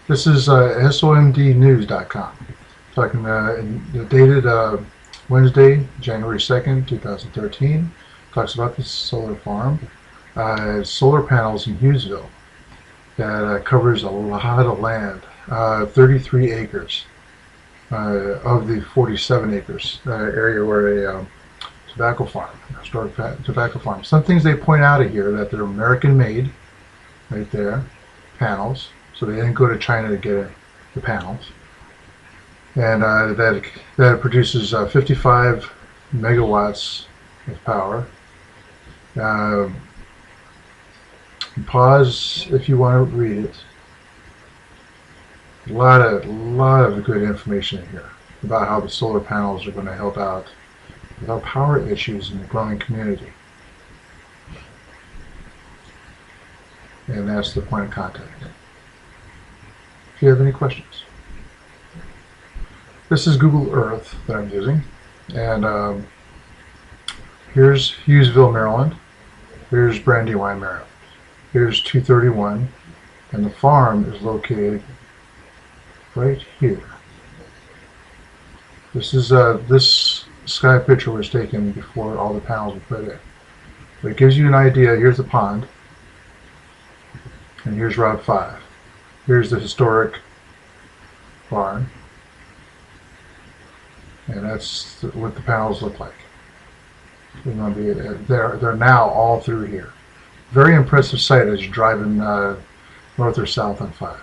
This is somdnews.com. Talking dated Wednesday, January 2nd, 2013. Talks about this solar farm, solar panels in Hughesville that covers a lot of land, 33 acres of the 47 acres area where a tobacco farm, historic tobacco farm. Some things they point out of here that they're American made, right there, panels. So they didn't go to China to get the panels. And that produces 55 megawatts of power. Pause if you want to read it. A lot of good information in here about how the solar panels are going to help out with our power issues in the growing community. And that's the point of contact. If you have any questions. This is Google Earth that I'm using, and here's Hughesville, Maryland. Here's Brandywine, Maryland. Here's 231, and the farm is located right here. This is this sky picture was taken before all the panels were put in. But it gives you an idea. Here's the pond, and here's Route 5. Here's the historic barn, and that's what the panels look like. They're now all through here. Very impressive sight as you're driving north or south on 5.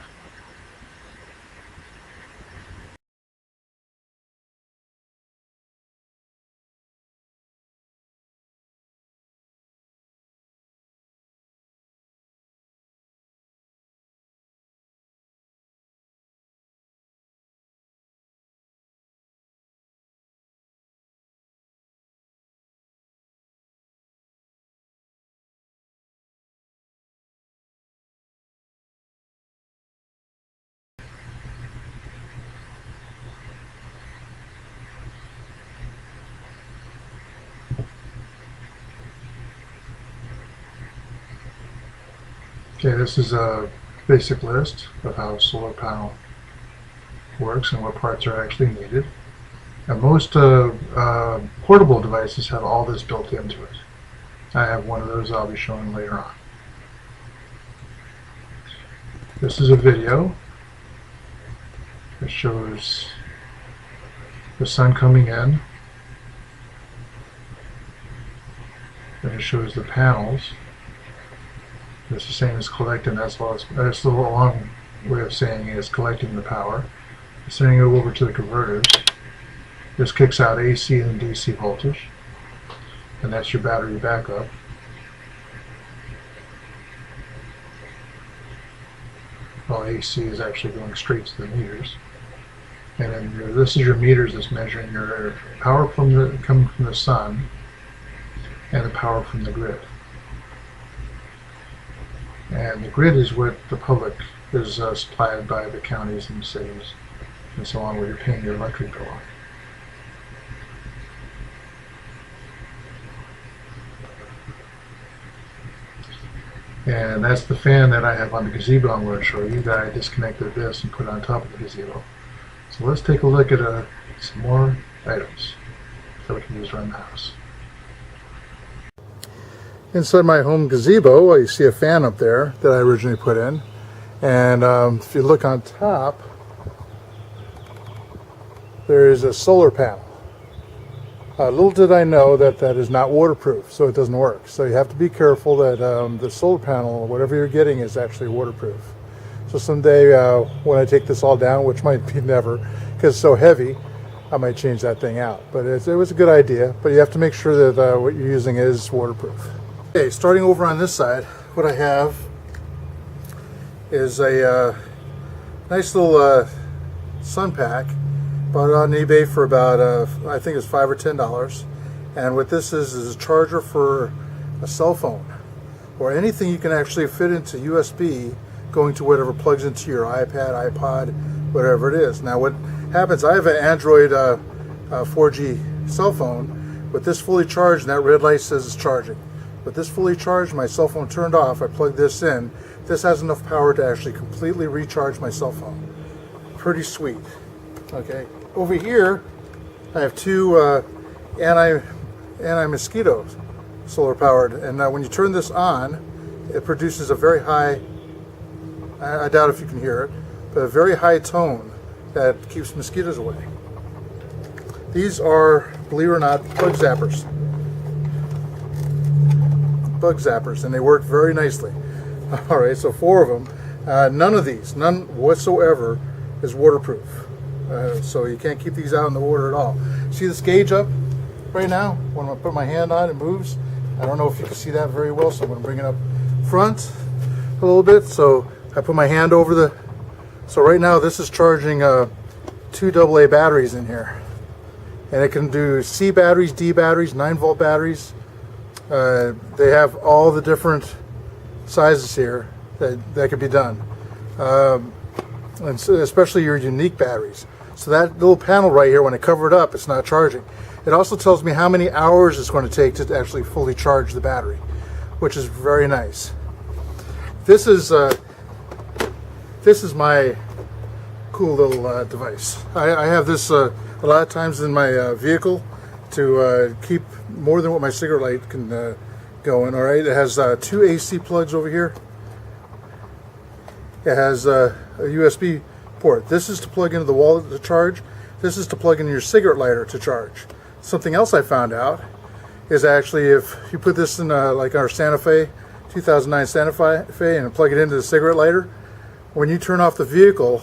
Okay, this is a basic list of how a solar panel works and what parts are actually needed. And most portable devices have all this built into it. I have one of those I'll be showing later on. This is a video that shows the sun coming in, and it shows the panels. It's the same as collecting. That's a long way of saying it is collecting the power, sending it over to the converters. This kicks out AC and DC voltage, and that's your battery backup. Well, AC is actually going straight to the meters, and then this is your meters that's measuring your power coming from the sun and the power from the grid. And the grid is what the public is supplied by the counties and cities and so on, where you're paying your electric bill on. And that's the fan that I have on the gazebo I'm going to show you, that I disconnected this and put on top of the gazebo. So let's take a look at some more items that we can use around the house. Inside my home gazebo, you see a fan up there that I originally put in. And if you look on top, there is a solar panel. Little did I know that that is not waterproof, so it doesn't work. So you have to be careful that the solar panel, whatever you're getting, is actually waterproof. So someday when I take this all down, which might be never, because it's so heavy, I might change that thing out. But it was a good idea, but you have to make sure that what you're using is waterproof. Okay, starting over on this side, what I have is a nice little sun pack. Bought it on eBay for about, I think it's $5 or $10. And what this is a charger for a cell phone, or anything you can actually fit into USB, going to whatever plugs into your iPad, iPod, whatever it is. Now what happens, I have an Android 4G cell phone with this fully charged, and that red light says it's charging. With this fully charged, my cell phone turned off, I plugged this in. This has enough power to actually completely recharge my cell phone. Pretty sweet. Okay, over here I have two anti-mosquito solar powered, and when you turn this on, it produces a very high, I doubt if you can hear it, but a very high tone that keeps mosquitoes away. These are, believe it or not, bug zappers. Bug zappers, and they work very nicely. All right, so 4 of them. None whatsoever is waterproof. So you can't keep these out in the water at all. See this gauge up right now? When I put my hand on it, it moves. I don't know if you can see that very well, so I'm going to bring it up front a little bit. So I put my hand over the, so right now this is charging 2 AA batteries in here. And it can do C batteries, D batteries, 9-volt batteries. They have all the different sizes here that can be done. And so especially your unique batteries. So that little panel right here, when I cover it up, it's not charging. It also tells me how many hours it's going to take to actually fully charge the battery, which is very nice. This is my cool little device. I have this a lot of times in my vehicle to keep more than what my cigarette light can go in. All right, it has 2 AC plugs over here. It has a USB port. This is to plug into the wall to charge. This is to plug into your cigarette lighter to charge. Something else I found out is actually if you put this in like our Santa Fe, 2009 Santa Fe, and plug it into the cigarette lighter, when you turn off the vehicle,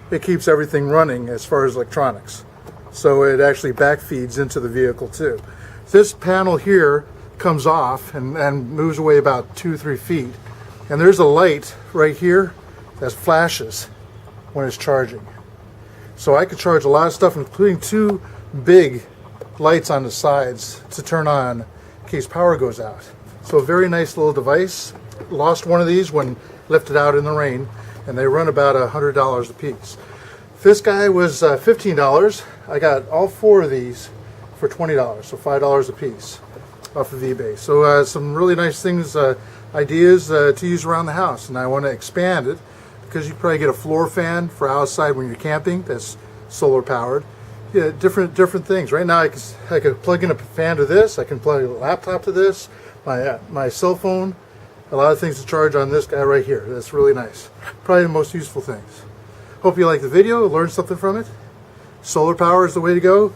it keeps everything running as far as electronics. So it actually backfeeds into the vehicle too. This panel here comes off and moves away about 2-3 feet. And there's a light right here that flashes when it's charging. So I could charge a lot of stuff, including 2 big lights on the sides to turn on in case power goes out. So a very nice little device. Lost one of these when lifted out in the rain, and they run about $100 a piece. This guy was $15. I got all 4 of these for $20, so $5 a piece off of eBay. So some really nice things, ideas to use around the house, and I want to expand it because you probably get a floor fan for outside when you're camping that's solar powered. Yeah, different things. Right now I could plug in a fan to this. I can plug a laptop to this. My cell phone. A lot of things to charge on this guy right here. That's really nice. Probably the most useful things. Hope you liked the video, learned something from it. Solar power is the way to go.